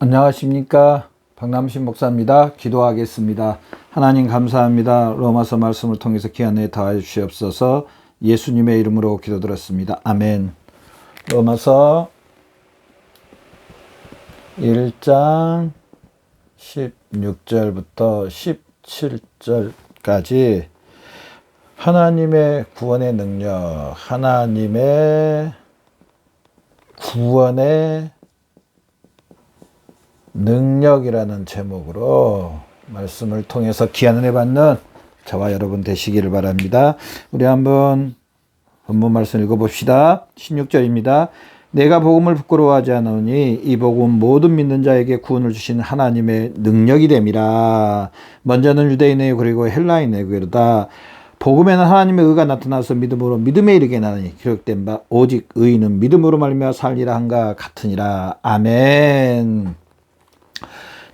안녕하십니까. 박남신 목사입니다. 기도하겠습니다. 하나님 감사합니다. 로마서 말씀을 통해서 귀한 은혜 더하여 주시옵소서. 예수님의 이름으로 기도드렸습니다. 아멘. 로마서 1장 16절부터 17절까지 하나님의 구원의 능력, 하나님의 구원의 능력이라는 제목으로 말씀을 통해서 귀한 은혜 받는 저와 여러분 되시기를 바랍니다. 우리 한번 본문 말씀 읽어봅시다. 16절입니다. 내가 복음을 부끄러워하지 않으니 이 복음 모든 믿는 자에게 구원을 주신 하나님의 능력이 됨이라. 먼저는 유대인에게 그리고 헬라인에게 이르다. 복음에는 하나님의 의가 나타나서 믿음으로 믿음에 이르게 나니 기록된 바 오직 의인은 믿음으로 말미암아 살리라 한가 같으니라. 아멘.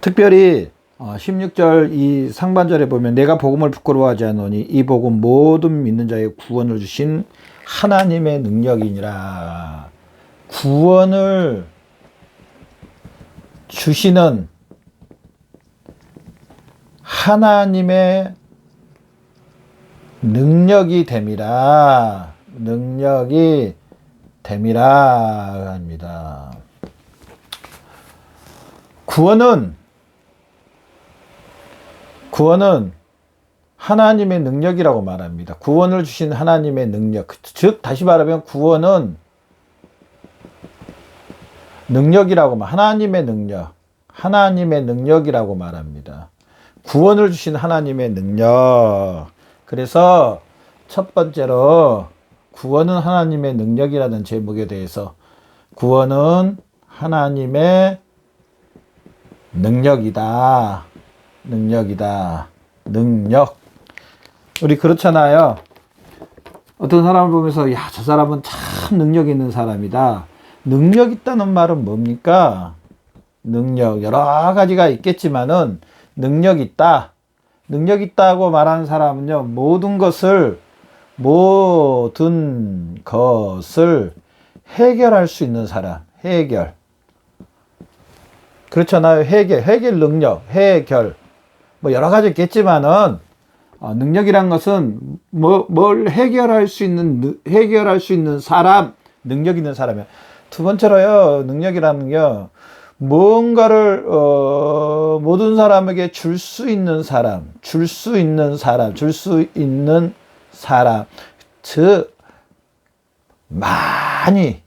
특별히 16절 이 상반절에 보면 내가 복음을 부끄러워하지 않으니 이 복음 모든 믿는 자의 구원을 주신 하나님의 능력이니라. 구원을 주시는 하나님의 능력이 됨이라. 능력이 됨이라 합니다. 구원은 하나님의 능력이라고 말합니다. 구원을 주신 하나님의 능력. 즉 다시 말하면 구원은 능력이라고 하나님의 능력. 하나님의 능력이라고 말합니다. 구원을 주신 하나님의 능력. 그래서 첫 번째로 구원은 하나님의 능력이라는 제목에 대해서 구원은 하나님의 능력이다. 능력. 우리 그렇잖아요. 어떤 사람을 보면서 야, 저 사람은 참 능력 있는 사람이다. 능력 있다는 말은 뭡니까? 능력 여러 가지가 있겠지만은 능력 있다고 말하는 사람은요, 모든 것을 해결할 수 있는 사람. 해결. 그렇잖아요. 해결 능력, 뭐 여러 가지 있겠지만은 능력이란 것은 뭘 해결할 수 있는 사람, 능력 있는 사람이야. 두 번째로요, 능력이라는 게 무언가를 모든 사람에게 줄 수 있는 사람, 즉 많이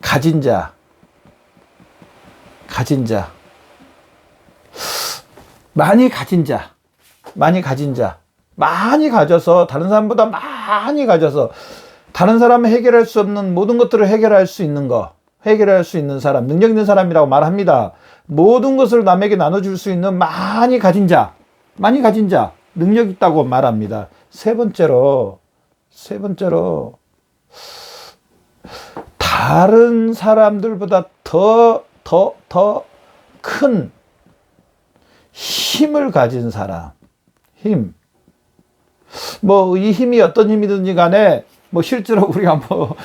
가진 자. 많이 가져서 다른 사람보다 많이 가져서 다른 사람은 해결할 수 없는 모든 것들을 해결할 수 있는 사람, 능력 있는 사람이라고 말합니다. 모든 것을 남에게 나눠줄 수 있는 많이 가진 자, 능력 있다고 말합니다. 세 번째로 다른 사람들보다 더 큰 힘을 가진 사람. 뭐 이 힘이 어떤 힘이든지 간에 뭐 실제로 우리가 뭐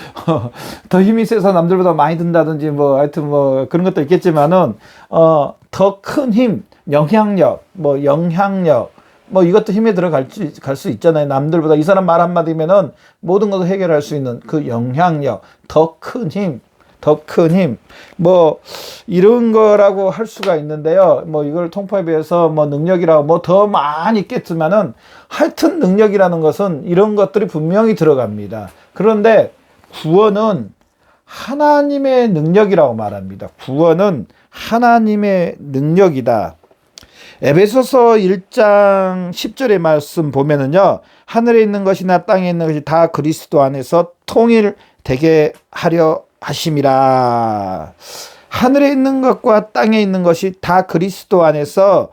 더 힘이 세서 남들보다 많이 든다든지 뭐 하여튼 뭐 그런 것도 있겠지만은 더 큰 힘, 영향력 뭐 이것도 힘에 들어갈 수 있잖아요. 남들보다 이 사람 말 한마디면은 모든 것을 해결할 수 있는 그 영향력, 더 큰 힘, 뭐 이런 거라고 할 수가 있는데요. 뭐 이걸 통합해서 뭐 능력이라고 뭐 더 많이 있겠지만은 하여튼 능력이라는 것은 이런 것들이 분명히 들어갑니다. 그런데 구원은 하나님의 능력이라고 말합니다. 구원은 하나님의 능력이다. 에베소서 1장 10절의 말씀 보면은요, 하늘에 있는 것이나 땅에 있는 것이 다 그리스도 안에서 통일되게 하려 하심이라. 하늘에 있는 것과 땅에 있는 것이 다 그리스도 안에서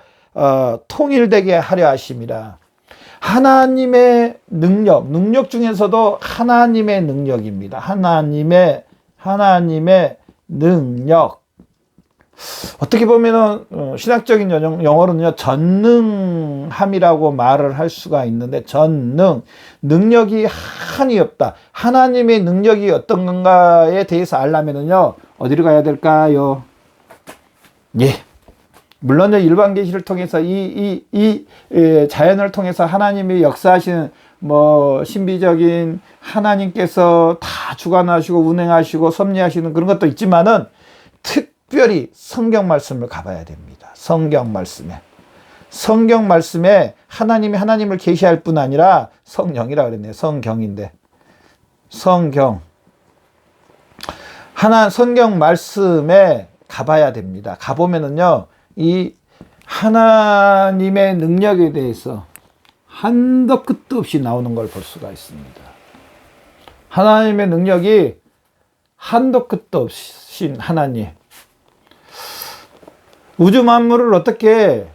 통일되게 하려 하심이라. 하나님의 능력 중에서도 하나님의 능력입니다. 하나님의 능력. 어떻게 보면은 신학적인 영어로는요, 전능함이라고 말을 할 수가 있는데, 능력이 한이 없다. 하나님의 능력이 어떤 건가에 대해서 알려면은요, 어디로 가야 될까요? 예. 물론 일반 계시를 통해서 자연을 통해서 하나님이 역사하시는 신비적인 하나님께서 다 주관하시고 운행하시고 섭리하시는 그런 것도 있지만은 특별히 성경 말씀을 가봐야 됩니다. 성경 말씀에 하나님이 하나님을 계시할 뿐 아니라 성령이라 그랬네요. 성경인데 성경 말씀에 가봐야 됩니다. 가보면은요, 이 하나님의 능력에 대해서 한도 끝도 없이 나오는 걸 볼 수가 있습니다. 하나님의 능력이 한도 끝도 없인 하나님. 우주 만물을 어떻게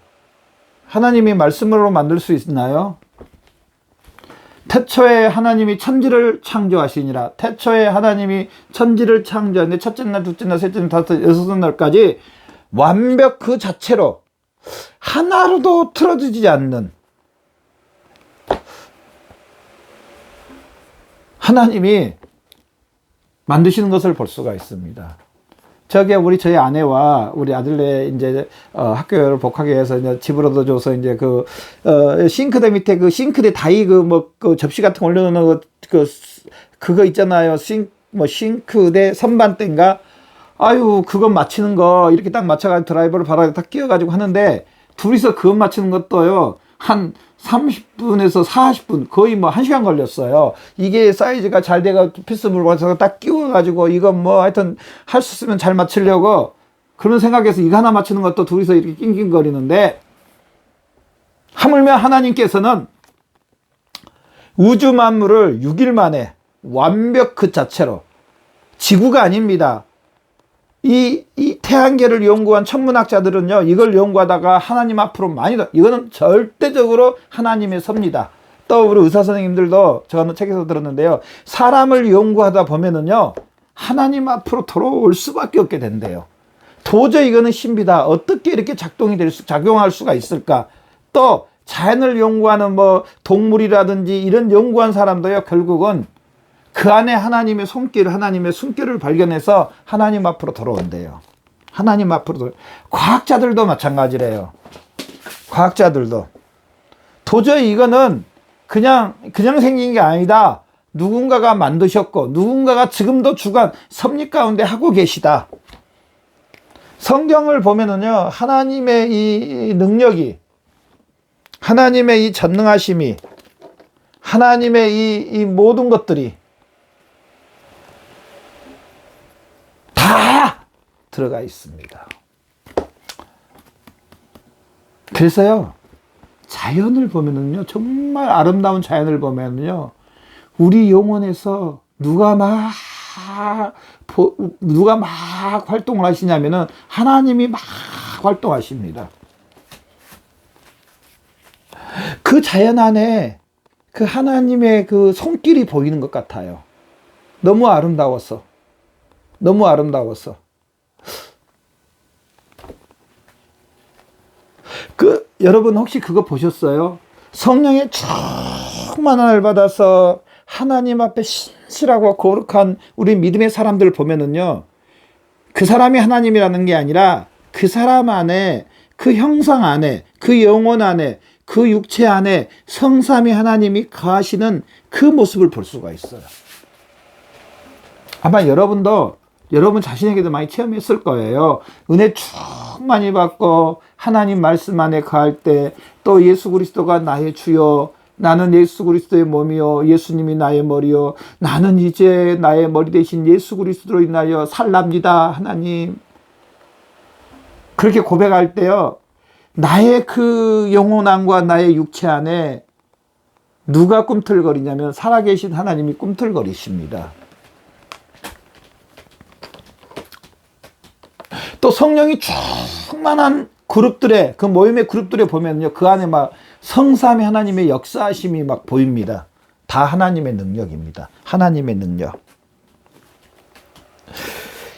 하나님이 말씀으로 만들 수 있나요? 태초에 하나님이 천지를 창조하시니라. 태초에 하나님이 천지를 창조하는데 첫째 날, 둘째 날, 셋째 날, 다섯, 여섯째 날까지 완벽 그 자체로 하나로도 틀어지지 않는 하나님이 만드시는 것을 볼 수가 있습니다. 저희 아내와 우리 아들네 이제 학교를 복하게 해서 이제 집으로도 줘서 이제 싱크대 밑에 싱크대 다이 접시 같은 거 올려놓는 그거 있잖아요. 싱크대 선반대인가? 아유, 그거 맞추는 거 이렇게 딱 맞춰가지고 드라이버를 바닥에 딱 끼워가지고 하는데 둘이서 그것 맞추는 것도요, 한 30분에서 40분, 거의 1시간 걸렸어요. 이게 사이즈가 잘 돼가 피스물 맞춰서 딱 끼워가지고 이거 하여튼 할 수 있으면 잘 맞추려고 그런 생각에서 이거 하나 맞추는 것도 둘이서 이렇게 낑낑거리는데, 하물며 하나님께서는 우주 만물을 6일 만에 완벽 그 자체로, 지구가 아닙니다. 이 태양계를 연구한 천문학자들은요, 이걸 연구하다가 하나님 앞으로 이거는 절대적으로 하나님의 섭니다. 또 우리 의사 선생님들도 저는 책에서 들었는데요, 사람을 연구하다 보면은요, 하나님 앞으로 돌아올 수밖에 없게 된대요. 도저히 이거는 신비다. 어떻게 이렇게 작용할 수가 있을까? 또 자연을 연구하는 동물이라든지 이런 연구한 사람도요, 결국은 그 안에 하나님의 숨결을 발견해서 하나님 앞으로 돌아온대요. 하나님 앞으로 과학자들도 마찬가지래요. 과학자들도 도저히 이거는 그냥 생긴 게 아니다. 누군가가 만드셨고 누군가가 지금도 주관 섭리 가운데 하고 계시다. 성경을 보면은요, 하나님의 이 능력이, 하나님의 이 전능하심이, 하나님의 이 모든 것들이 다 들어가 있습니다. 그래서요, 자연을 보면은요, 정말 아름다운 자연을 보면은요, 우리 영혼에서 누가 막 활동을 하시냐면은 하나님이 막 활동하십니다. 그 자연 안에 그 하나님의 그 손길이 보이는 것 같아요. 너무 아름다워서. 여러분 혹시 그거 보셨어요? 성령의 충만함을 받아서 하나님 앞에 신실하고 거룩한 우리 믿음의 사람들을 보면은요, 그 사람이 하나님이라는 게 아니라 그 사람 안에, 그 형상 안에, 그 영혼 안에, 그 육체 안에 성삼위 하나님이 거하시는 그 모습을 볼 수가 있어요. 아마 여러분 자신에게도 많이 체험했을 거예요. 은혜 충만히 받고 하나님 말씀 안에 거할 때, 또 예수 그리스도가 나의 주요, 나는 예수 그리스도의 몸이요, 예수님이 나의 머리요, 나는 이제 나의 머리 대신 예수 그리스도로 인하여 살랍니다, 하나님. 그렇게 고백할 때요, 나의 그 영혼 안과 나의 육체 안에 누가 꿈틀거리냐면 살아계신 하나님이 꿈틀거리십니다. 또 성령이 충만한 그룹들의, 그 모임의 그룹들에 보면요, 그 안에 막 성삼위 하나님의 역사하심이 막 보입니다. 다 하나님의 능력입니다. 하나님의 능력.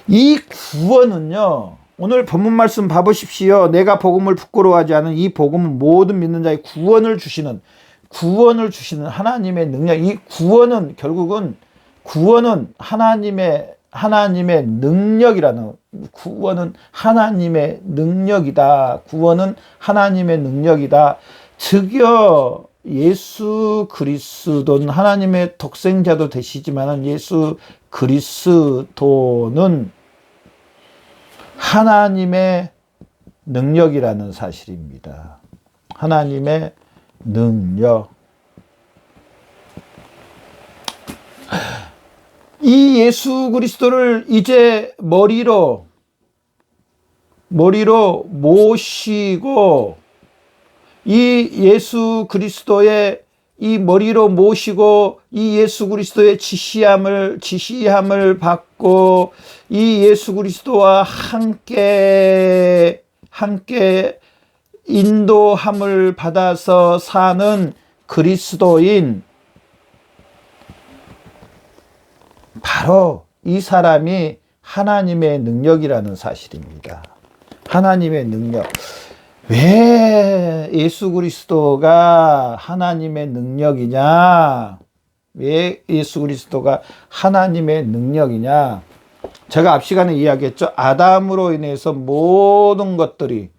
이 구원은요, 오늘 본문 말씀 봐보십시오. 내가 복음을 부끄러워하지 않은 이 복음은 모든 믿는 자의 구원을 주시는 하나님의 능력. 이 구원은 결국은 하나님의 하나님의 능력이라는, 구원은 하나님의 능력이다. 구원은 하나님의 능력이다. 즉여 예수 그리스도는 하나님의 독생자도 되시지만 예수 그리스도는 하나님의 능력이라는 사실입니다. 하나님의 능력. 이 예수 그리스도를 이제 머리로 모시고, 이 예수 그리스도의 이 머리로 모시고 이 예수 그리스도의 지시함을 받고 이 예수 그리스도와 함께 인도함을 받아서 사는 그리스도인, 바로 이 사람이 하나님의 능력이라는 사실입니다. 하나님의 능력. 왜 예수 그리스도가 하나님의 능력이냐? 왜 예수 그리스도가 하나님의 능력이냐? 제가 앞 시간에 이야기했죠. 아담으로 인해서 모든 것들이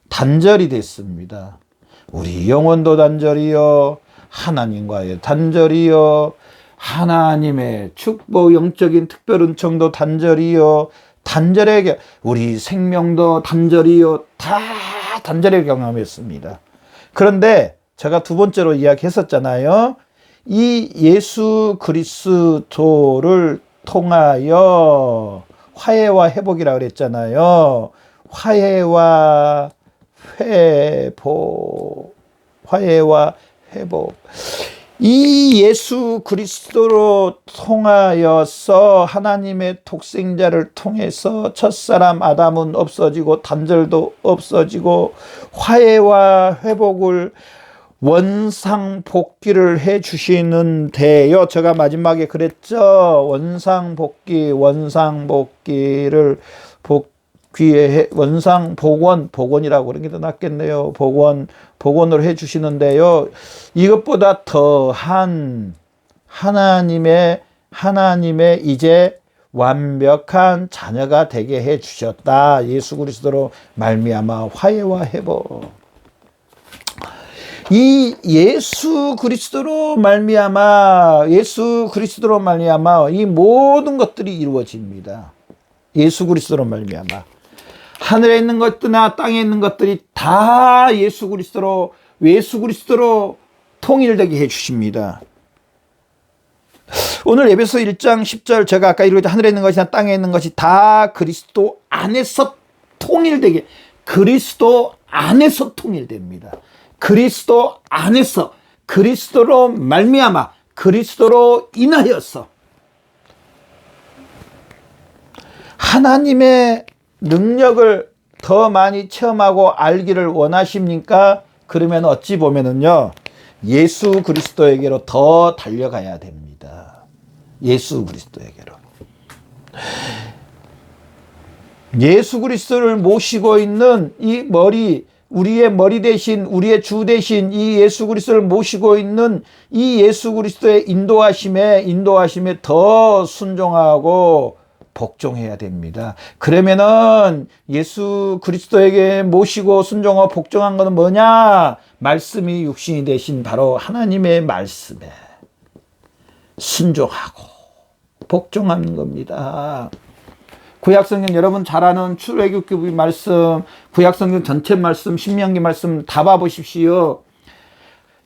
단절이 됐습니다. 우리 영혼도 단절이요, 하나님과의 단절이요, 하나님의 축복, 영적인 특별 은총도 단절이요, 단절의, 우리 생명도 단절이요, 다 단절의 경험했습니다. 그런데 제가 두 번째로 이야기했었잖아요. 이 예수 그리스도를 통하여 화해와 회복이라고 그랬잖아요. 화해와 회복. 이 예수 그리스도로 통하여서 하나님의 독생자를 통해서 첫사람 아담은 없어지고 단절도 없어지고 화해와 회복을 원상복귀를 해 주시는데요. 제가 마지막에 그랬죠. 원상복귀를 복원이라고 그런 게 더 낫겠네요. 복원을 해 주시는데요. 이것보다 더한 하나님의 이제 완벽한 자녀가 되게 해 주셨다. 예수 그리스도로 말미암아 화해와 회복. 이 예수 그리스도로 말미암아 이 모든 것들이 이루어집니다. 예수 그리스도로 말미암아 하늘에 있는 것들이나 땅에 있는 것들이 다 예수 그리스도로 통일되게 해 주십니다. 오늘 에베소 1장 10절 제가 아까 읽었죠. 하늘에 있는 것이나 땅에 있는 것이 다 그리스도 안에서 통일되게, 그리스도 안에서 통일됩니다. 그리스도 안에서, 그리스도로 말미암아, 그리스도로 인하여서 하나님의 능력을 더 많이 체험하고 알기를 원하십니까? 그러면 어찌 보면은요, 예수 그리스도에게로 더 달려가야 됩니다. 예수 그리스도에게로. 예수 그리스도를 모시고 있는 이 우리의 머리 대신, 우리의 주 대신 이 예수 그리스도를 모시고 있는 이 예수 그리스도의 인도하심에 더 순종하고 복종해야 됩니다. 그러면은 예수 그리스도에게 모시고 순종하고 복종한 것은 뭐냐? 말씀이 육신이 되신 바로 하나님의 말씀에 순종하고 복종하는 겁니다. 구약성경 여러분 잘 아는 출애굽기 말씀, 구약성경 전체 말씀, 신명기 말씀 다 봐보십시오.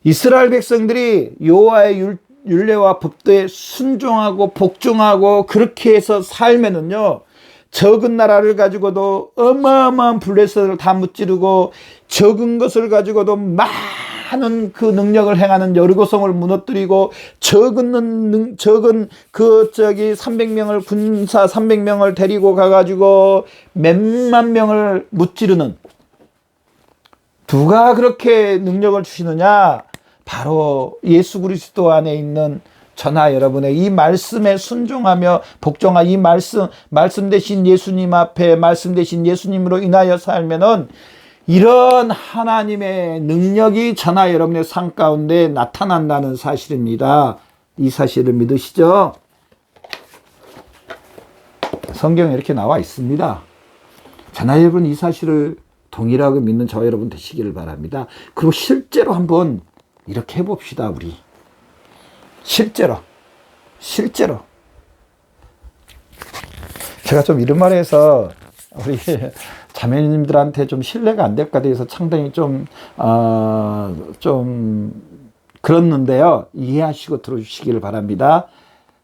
이스라엘 백성들이 여호와의 율례와 법도에 순종하고 복종하고 그렇게 해서 살면은요, 적은 나라를 가지고도 어마어마한 블레셋을 다 무찌르고 적은 것을 가지고도 많은 그 능력을 행하는 여리고성을 무너뜨리고 적은 300명을 군사 300명을 데리고 가가지고 몇만 명을 무찌르는, 누가 그렇게 능력을 주시느냐? 바로 예수 그리스도 안에 있는 저나 여러분의 이 말씀에 순종하며 복종하, 이 말씀 대신 예수님 앞에, 말씀 대신 예수님으로 인하여 살면은 이런 하나님의 능력이 저나 여러분의 삶 가운데 나타난다는 사실입니다. 이 사실을 믿으시죠? 성경에 이렇게 나와 있습니다. 저나 여러분 이 사실을 동일하게 믿는 저와 여러분 되시기를 바랍니다. 그리고 실제로 한번 이렇게 해봅시다. 우리 실제로 제가 좀 이런 말해서 우리 자매님들한테 좀 신뢰가 안 될까 돼서 상당히 좀 그렇는데요. 이해하시고 들어주시기를 바랍니다.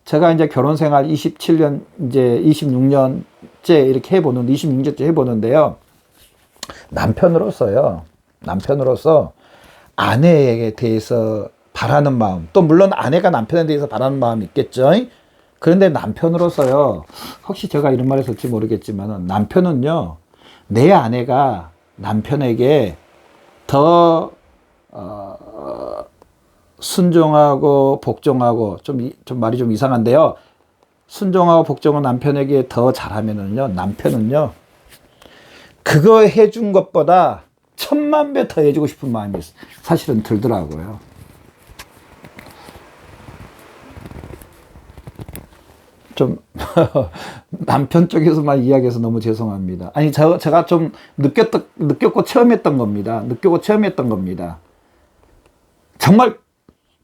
제가 이제 결혼 생활 27년, 이제 26년째 이렇게 해보는데, 26년째 해보는데요. 남편으로서 아내에게 대해서 바라는 마음, 또 물론 아내가 남편에 대해서 바라는 마음이 있겠죠. 그런데 남편으로서요, 혹시 제가 이런 말 했을지 모르겠지만, 남편은요, 내 아내가 남편에게 더, 순종하고 복종하고, 좀 말이 좀 이상한데요. 순종하고 복종은 남편에게 더 잘하면은요, 남편은요, 그거 해준 것보다 1000만 배 더 해주고 싶은 마음이 사실은 들더라고요. 좀 남편 쪽에서만 이야기해서 너무 죄송합니다. 아니 제가 좀 느꼈고 체험했던 겁니다. 정말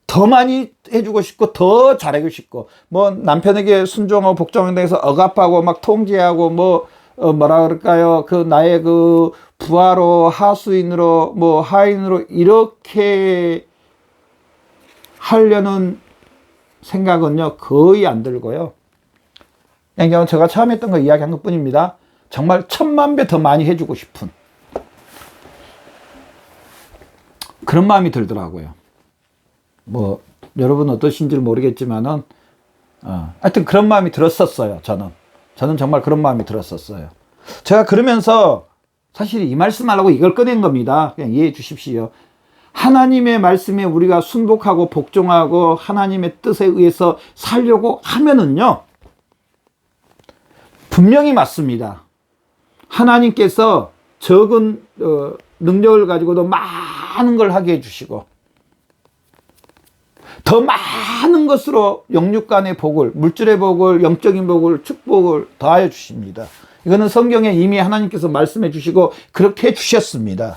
더 많이 해주고 싶고 더 잘해주고 싶고, 뭐 남편에게 순종하고 복종에 대해서 억압하고 막 통제하고 뭐라 그럴까요? 그 나의 그 부하로 하수인으로 뭐 하인으로 이렇게 하려는 생각은요 거의 안 들고요. 그냥 제가 처음 했던 거 이야기한 것 뿐입니다. 정말 1000만 배 더 많이 해주고 싶은 그런 마음이 들더라고요. 뭐 여러분 어떠신지 모르겠지만은 하여튼 그런 마음이 들었었어요. 저는 정말 그런 마음이 들었었어요. 제가 그러면서 사실 이 말씀하려고 이걸 꺼낸 겁니다. 그냥 이해해 주십시오. 하나님의 말씀에 우리가 순복하고 복종하고 하나님의 뜻에 의해서 살려고 하면은요, 분명히 맞습니다. 하나님께서 적은 능력을 가지고도 많은 걸 하게 해주시고, 더 많은 것으로 영육간의 복을, 물질의 복을, 영적인 복을, 축복을 더하여 주십니다. 이거는 성경에 이미 하나님께서 말씀해 주시고 그렇게 해 주셨습니다.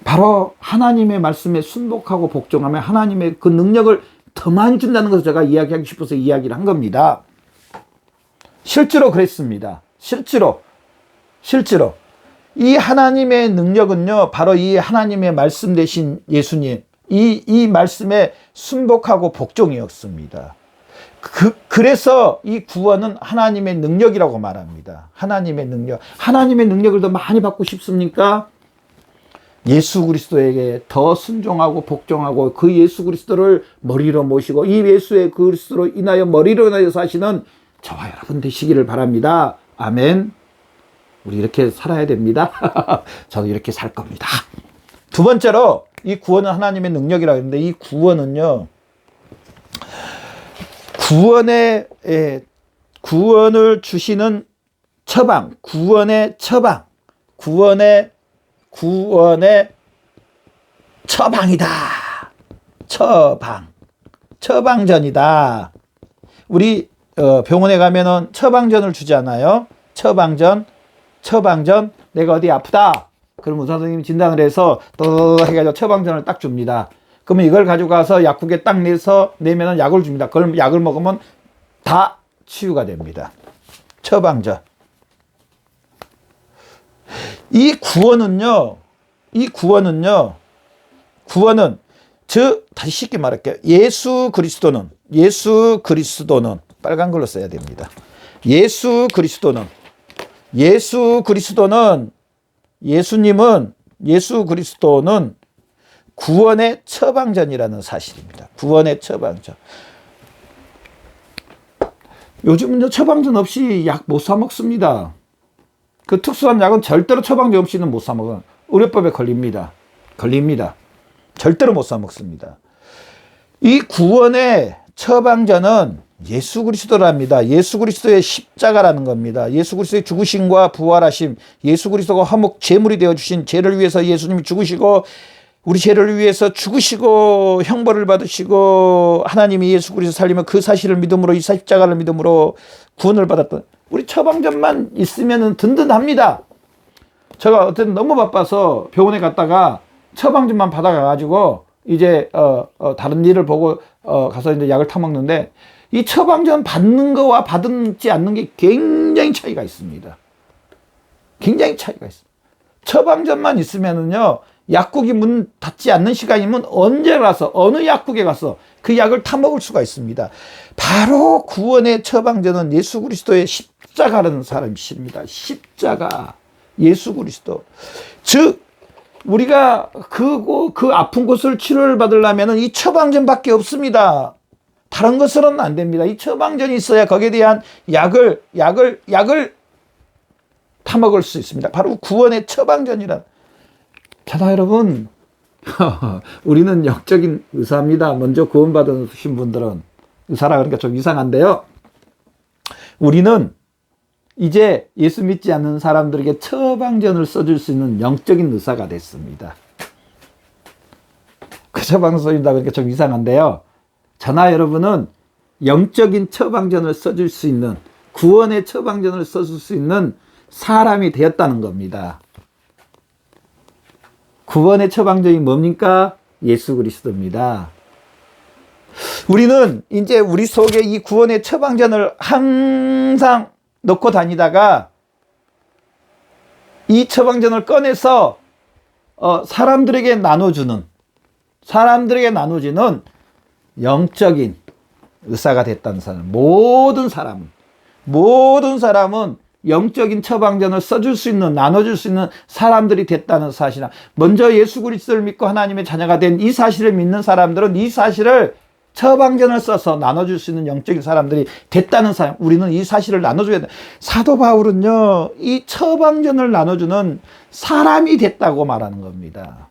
바로 하나님의 말씀에 순복하고 복종하면 하나님의 그 능력을 더 많이 준다는 것을 제가 이야기하고 싶어서 이야기를 한 겁니다. 실제로 그랬습니다. 실제로 이 하나님의 능력은요, 바로 이 하나님의 말씀 되신 예수님, 이 말씀에 순복하고 복종이었습니다. 그래서 이 구원은 하나님의 능력이라고 말합니다. 하나님의 능력. 하나님의 능력을 더 많이 받고 싶습니까? 예수 그리스도에게 더 순종하고 복종하고 그 예수 그리스도를 머리로 모시고 이 예수의 그리스도로 인하여 머리로 인하여 사시는 저와 여러분 되시기를 바랍니다. 아멘. 우리 이렇게 살아야 됩니다. 저도 이렇게 살 겁니다. 두 번째로 이 구원은 하나님의 능력이라고 했는데, 이 구원은요, 구원을 주시는 처방, 구원의 처방이다. 처방전이다. 우리 병원에 가면은 처방전을 주잖아요. 처방전. 내가 어디 아프다. 그럼 의사 선생님이 진단을 해서 또 해가지고 처방전을 딱 줍니다. 그러면 이걸 가지고 가서 약국에 딱 내면은 약을 줍니다. 그럼 약을 먹으면 다 치유가 됩니다. 처방전. 이 구원은 다시 쉽게 말할게요. 예수 그리스도는 빨간 걸로 써야 됩니다. 예수 그리스도는 구원의 처방전이라는 사실입니다. 구원의 처방전. 요즘은 처방전 없이 약 못 사 먹습니다. 그 특수한 약은 절대로 처방전 없이는 못 사 먹어요. 의료법에 걸립니다. 절대로 못 사 먹습니다. 이 구원의 처방전은 예수 그리스도랍니다. 예수 그리스도의 십자가라는 겁니다. 예수 그리스도의 죽으심과 부활하심, 예수 그리스도가 화목 제물이 되어 주신 죄를 위해서 예수님이 죽으시고 우리 죄를 위해서 죽으시고 형벌을 받으시고 하나님이 예수 그리스도 살리면 그 사실을 믿음으로 이 십자가를 믿음으로 구원을 받았던 우리 처방전만 있으면 든든합니다. 제가 어쨌든 너무 바빠서 병원에 갔다가 처방전만 받아가가지고 이제 다른 일을 보고 가서 이제 약을 타먹는데 이 처방전 받는 거와 받지 않는 게 굉장히 차이가 있습니다. 굉장히 차이가 있습니다. 처방전만 있으면은요, 약국이 문 닫지 않는 시간이면 언제 가서 어느 약국에 가서 그 약을 타먹을 수가 있습니다. 바로 구원의 처방전은 예수 그리스도의 십자가라는 사람이십니다. 십자가, 예수 그리스도. 즉 우리가 그 아픈 곳을 치료를 받으려면 이 처방전밖에 없습니다. 다른 것으로는 안 됩니다. 이 처방전이 있어야 거기에 대한 약을 타먹을 수 있습니다. 바로 구원의 처방전이란. 자, 여러분, 우리는 영적인 의사입니다. 먼저 구원받으신 분들은 의사라 그러니까 좀 이상한데요. 우리는 이제 예수 믿지 않는 사람들에게 처방전을 써줄 수 있는 영적인 의사가 됐습니다. 그 처방전 써준다 그러니까 좀 이상한데요. 저나 여러분은 영적인 처방전을 써줄 수 있는, 구원의 처방전을 써줄 수 있는 사람이 되었다는 겁니다. 구원의 처방전이 뭡니까? 예수 그리스도입니다. 우리는 이제 우리 속에 이 구원의 처방전을 항상 넣고 다니다가 이 처방전을 꺼내서 사람들에게 나눠주는 영적인 의사가 됐다는 사람. 모든 사람은 영적인 처방전을 써줄 수 있는, 나눠줄 수 있는 사람들이 됐다는 사실. 먼저 예수 그리스도를 믿고 하나님의 자녀가 된 이 사실을 믿는 사람들은 이 사실을 처방전을 써서 나눠줄 수 있는 영적인 사람들이 됐다는 사람. 우리는 이 사실을 나눠줘야 돼. 사도 바울은요, 이 처방전을 나눠주는 사람이 됐다고 말하는 겁니다.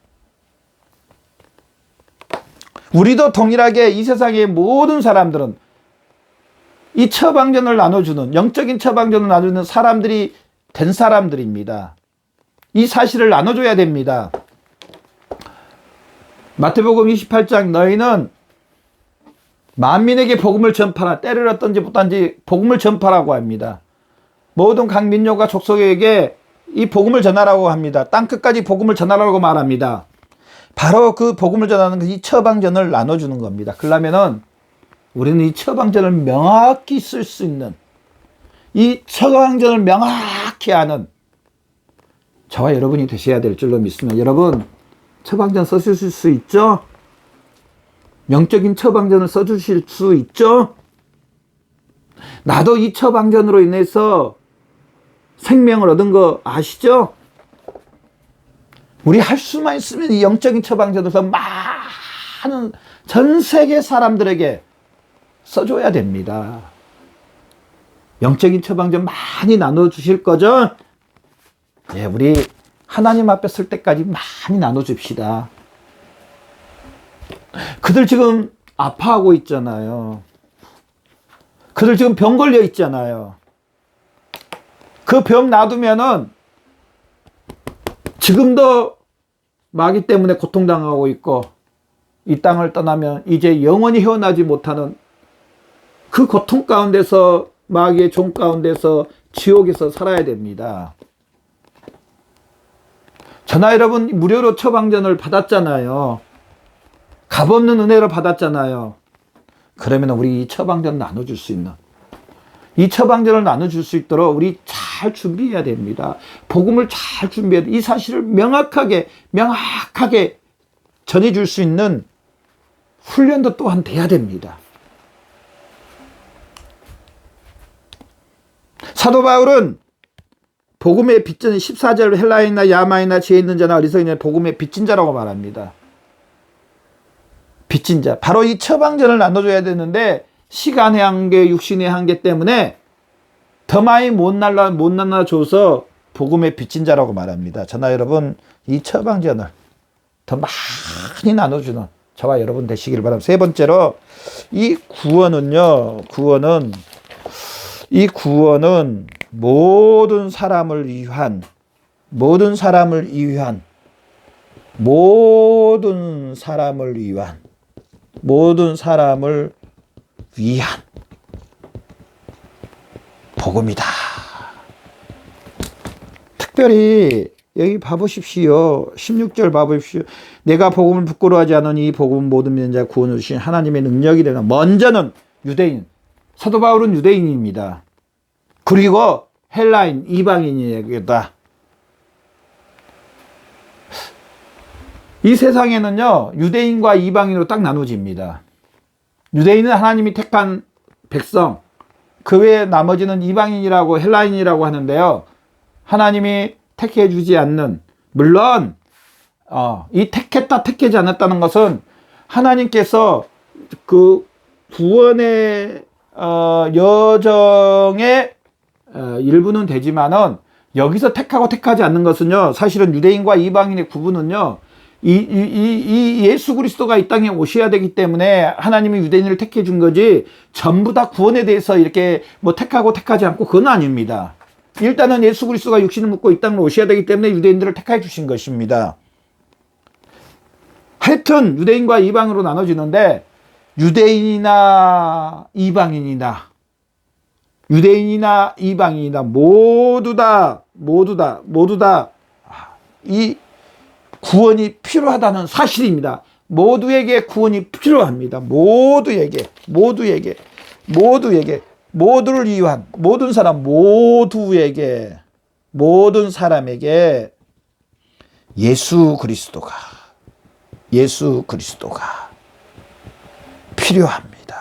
우리도 동일하게 이 세상의 모든 사람들은 이 처방전을 나눠주는, 영적인 처방전을 나눠주는 사람들이 된 사람들입니다. 이 사실을 나눠줘야 됩니다. 마태복음 28장 너희는 만민에게 복음을 전파라. 때를 얻든지 못한지 복음을 전파라고 합니다. 모든 각 민족과 족속에게 이 복음을 전하라고 합니다. 땅끝까지 복음을 전하라고 말합니다. 바로 그 복음을 전하는 이 처방전을 나눠주는 겁니다. 그러면은 우리는 이 처방전을 명확히 쓸 수 있는, 이 처방전을 명확히 아는 저와 여러분이 되셔야 될 줄로 믿습니다. 여러분, 처방전 써주실 수 있죠? 영적인 처방전을 써주실 수 있죠? 나도 이 처방전으로 인해서 생명을 얻은 거 아시죠? 우리 할 수만 있으면 이 영적인 처방전을 많은 전 세계 사람들에게 써줘야 됩니다. 영적인 처방전 많이 나눠주실 거죠? 예, 우리 하나님 앞에 설 때까지 많이 나눠줍시다. 그들 지금 아파하고 있잖아요. 그들 지금 병 걸려 있잖아요. 그 병 놔두면은 지금도 마귀 때문에 고통당하고 있고 이 땅을 떠나면 이제 영원히 헤어나지 못하는 그 고통 가운데서, 마귀의 종 가운데서, 지옥에서 살아야 됩니다. 저나 여러분 무료로 처방전을 받았잖아요. 값없는 은혜를 받았잖아요. 그러면 우리 이 처방전 나눠줄 수 있는, 이 처방전을 나눠줄 수 있도록 우리 잘 준비해야 됩니다. 복음을 잘 준비해야 돼. 이 사실을 명확하게 전해줄 수 있는 훈련도 또한 돼야 됩니다. 사도 바울은 복음의 빚진 14절 헬라인이나 야마이나 지혜 있는 자나 어리석은 복음의 빚진 자라고 말합니다. 빚진 자. 바로 이 처방전을 나눠줘야 되는데 시간의 한계, 육신의 한계 때문에 더 많이 못 나눠줘서 복음의 빚진 자라고 말합니다. 저나 여러분 이 처방전을 더 많이 나눠주는 저와 여러분 되시길 바랍니다. 세 번째로 이 구원은 모든 사람을 위한 모든 사람을 위한, 모든 사람을 위한 복음이다. 특별히 여기 봐보십시오. 16절 봐보십시오. 내가 복음을 부끄러워하지 않으니 이 복음은 모든 믿는 구원을 주신 하나님의 능력이 되나. 먼저는 유대인, 사도 바울은 유대인입니다. 그리고 헬라인, 이방인이다. 이 세상에는요, 유대인과 이방인으로 딱 나눠집니다. 유대인은 하나님이 택한 백성, 그 외에 나머지는 이방인이라고 헬라인이라고 하는데요. 하나님이 택해 주지 않는, 물론 이 택했다 택하지 않았다는 것은 하나님께서 그 구원의 여정의 일부는 되지만은, 여기서 택하고 택하지 않는 것은요, 사실은 유대인과 이방인의 구분은요, 이 예수 그리스도가 이 땅에 오셔야 되기 때문에 하나님이 유대인을 택해 준 거지, 전부 다 구원에 대해서 이렇게 뭐 택하고 택하지 않고, 그건 아닙니다. 일단은 예수 그리스도가 육신을 묻고 이 땅으로 오셔야 되기 때문에 유대인들을 택해 주신 것입니다. 하여튼 유대인과 이방으로 나눠지는데, 유대인이나 이방인이나 모두 다 이 구원이 필요하다는 사실입니다. 모두에게 구원이 필요합니다. 모두에게, 모두를 위한, 모든 사람에게 예수 그리스도가 필요합니다.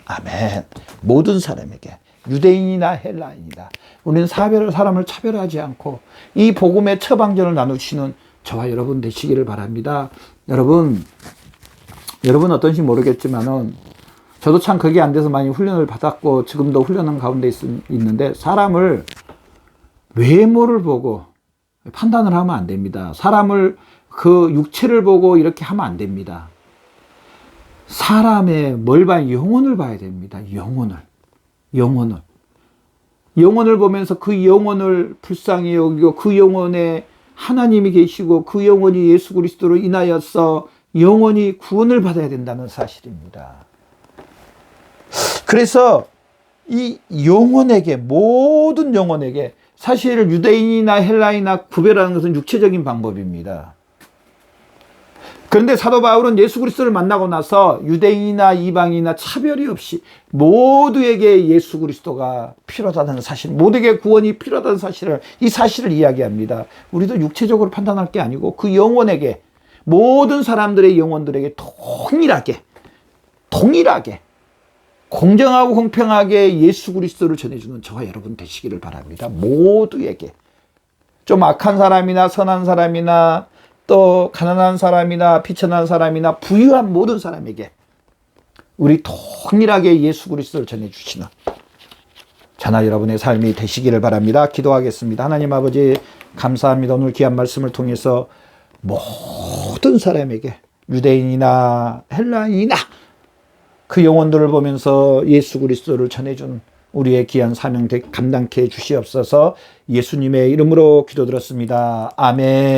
아멘. 모든 사람에게, 유대인이나 헬라인이다. 우리는 사람을 차별하지 않고 이 복음의 처방전을 나누시는 저와 여러분 되시기를 바랍니다. 여러분 어떤지 모르겠지만은, 저도 참 그게 안 돼서 많이 훈련을 받았고 지금도 훈련한 가운데 있는데, 사람을 외모를 보고 판단을 하면 안 됩니다. 사람을 그 육체를 보고 이렇게 하면 안 됩니다. 사람의 뭘 봐야, 영혼을 봐야 됩니다. 영혼을 보면서 그 영혼을 불쌍히 여기고, 그 영혼에 하나님이 계시고, 그 영혼이 예수 그리스도로 인하여서 영혼이 구원을 받아야 된다는 사실입니다. 그래서 이 영혼에게, 모든 영혼에게, 사실 유대인이나 헬라인이나 구별하는 것은 육체적인 방법입니다. 그런데 사도 바울은 예수 그리스도를 만나고 나서 유대인이나 이방인이나 차별이 없이 모두에게 예수 그리스도가 필요하다는 사실, 모두에게 구원이 필요하다는 사실을, 이 사실을 이야기합니다. 우리도 육체적으로 판단할 게 아니고 그 영혼에게, 모든 사람들의 영혼들에게 동일하게 공정하고 공평하게 예수 그리스도를 전해주는 저와 여러분 되시기를 바랍니다. 모두에게. 좀 악한 사람이나 선한 사람이나 또 가난한 사람이나 비천한 사람이나 부유한 모든 사람에게 우리 동일하게 예수 그리스도를 전해주시는 저나 여러분의 삶이 되시기를 바랍니다. 기도하겠습니다. 하나님 아버지, 감사합니다. 오늘 귀한 말씀을 통해서 모든 사람에게, 유대인이나 헬라인이나 그 영혼들을 보면서 예수 그리스도를 전해준 우리의 귀한 사명 감당케 해 주시옵소서. 예수님의 이름으로 기도드렸습니다. 아멘.